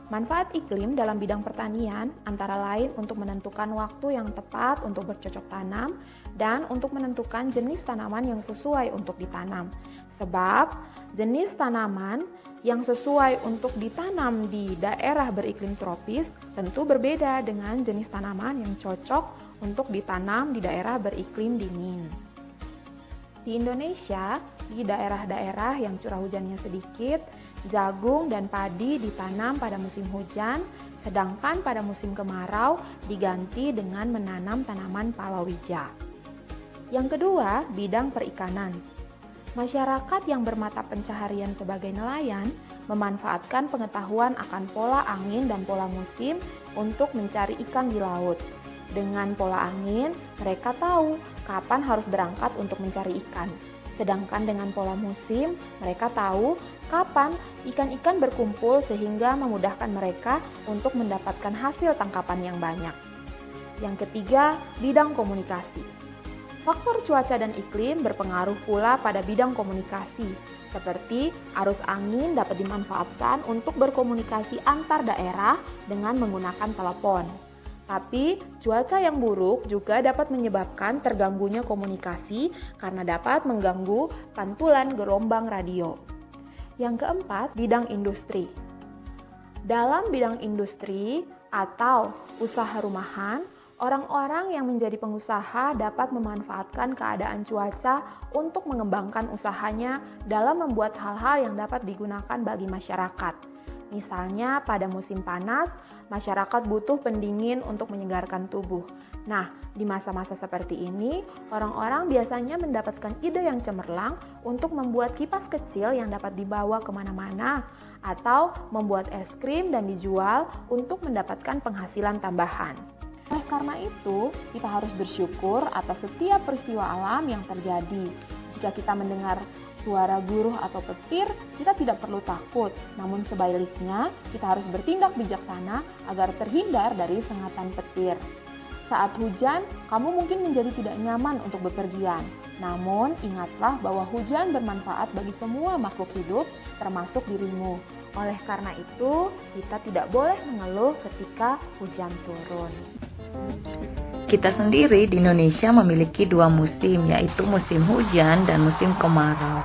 Manfaat iklim dalam bidang pertanian antara lain untuk menentukan waktu yang tepat untuk bercocok tanam dan untuk menentukan jenis tanaman yang sesuai untuk ditanam. Sebab jenis tanaman yang sesuai untuk ditanam di daerah beriklim tropis tentu berbeda dengan jenis tanaman yang cocok untuk ditanam di daerah beriklim dingin. Di Indonesia, di daerah-daerah yang curah hujannya sedikit, jagung dan padi ditanam pada musim hujan, sedangkan pada musim kemarau diganti dengan menanam tanaman palawija. Yang kedua, bidang perikanan. Masyarakat yang bermata pencaharian sebagai nelayan memanfaatkan pengetahuan akan pola angin dan pola musim untuk mencari ikan di laut. Dengan pola angin, mereka tahu kapan harus berangkat untuk mencari ikan. Sedangkan dengan pola musim, mereka tahu kapan ikan-ikan berkumpul sehingga memudahkan mereka untuk mendapatkan hasil tangkapan yang banyak. Yang ketiga, bidang komunikasi. Faktor cuaca dan iklim berpengaruh pula pada bidang komunikasi, seperti arus angin dapat dimanfaatkan untuk berkomunikasi antar daerah dengan menggunakan telepon. Tapi, cuaca yang buruk juga dapat menyebabkan terganggunya komunikasi karena dapat mengganggu pantulan gelombang radio. Yang keempat, bidang industri. Dalam bidang industri atau usaha rumahan, orang-orang yang menjadi pengusaha dapat memanfaatkan keadaan cuaca untuk mengembangkan usahanya dalam membuat hal-hal yang dapat digunakan bagi masyarakat. Misalnya pada musim panas, masyarakat butuh pendingin untuk menyegarkan tubuh. Nah, di masa-masa seperti ini, orang-orang biasanya mendapatkan ide yang cemerlang untuk membuat kipas kecil yang dapat dibawa kemana-mana, atau membuat es krim dan dijual untuk mendapatkan penghasilan tambahan. Oleh karena itu, kita harus bersyukur atas setiap peristiwa alam yang terjadi. Jika kita mendengar suara guruh atau petir, kita tidak perlu takut. Namun sebaliknya, kita harus bertindak bijaksana agar terhindar dari sengatan petir. Saat hujan, kamu mungkin menjadi tidak nyaman untuk bepergian. Namun, ingatlah bahwa hujan bermanfaat bagi semua makhluk hidup, termasuk dirimu. Oleh karena itu, kita tidak boleh mengeluh ketika hujan turun. Kita sendiri di Indonesia memiliki dua musim, yaitu musim hujan dan musim kemarau.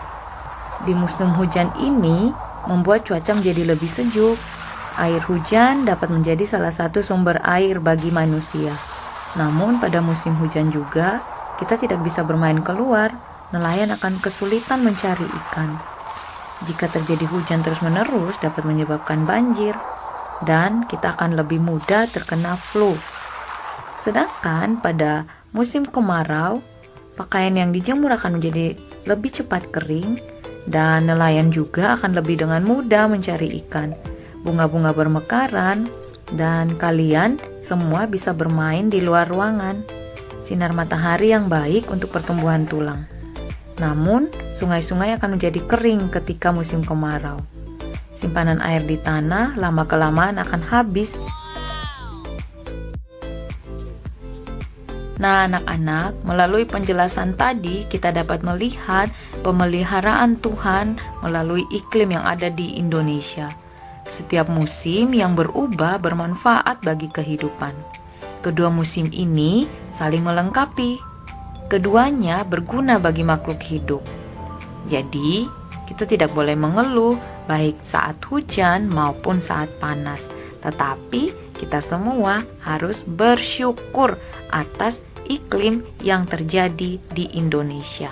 Di musim hujan ini membuat cuaca menjadi lebih sejuk. Air hujan dapat menjadi salah satu sumber air bagi manusia. Namun pada musim hujan juga kita tidak bisa bermain keluar, nelayan akan kesulitan mencari ikan. Jika terjadi hujan terus-menerus dapat menyebabkan banjir dan kita akan lebih mudah terkena flu. Sedangkan pada musim kemarau, pakaian yang dijemur akan menjadi lebih cepat kering dan nelayan juga akan lebih dengan mudah mencari ikan. Bunga-bunga bermekaran dan kalian semua bisa bermain di luar ruangan. Sinar matahari yang baik untuk pertumbuhan tulang. Namun, sungai-sungai akan menjadi kering ketika musim kemarau. Simpanan air di tanah lama-kelamaan akan habis. Nah, anak-anak, melalui penjelasan tadi kita dapat melihat pemeliharaan Tuhan melalui iklim yang ada di Indonesia. Setiap musim yang berubah bermanfaat bagi kehidupan. Kedua musim ini saling melengkapi. Keduanya berguna bagi makhluk hidup. Jadi, kita tidak boleh mengeluh baik saat hujan maupun saat panas. Tetapi kita semua harus bersyukur atas iklim yang terjadi di Indonesia.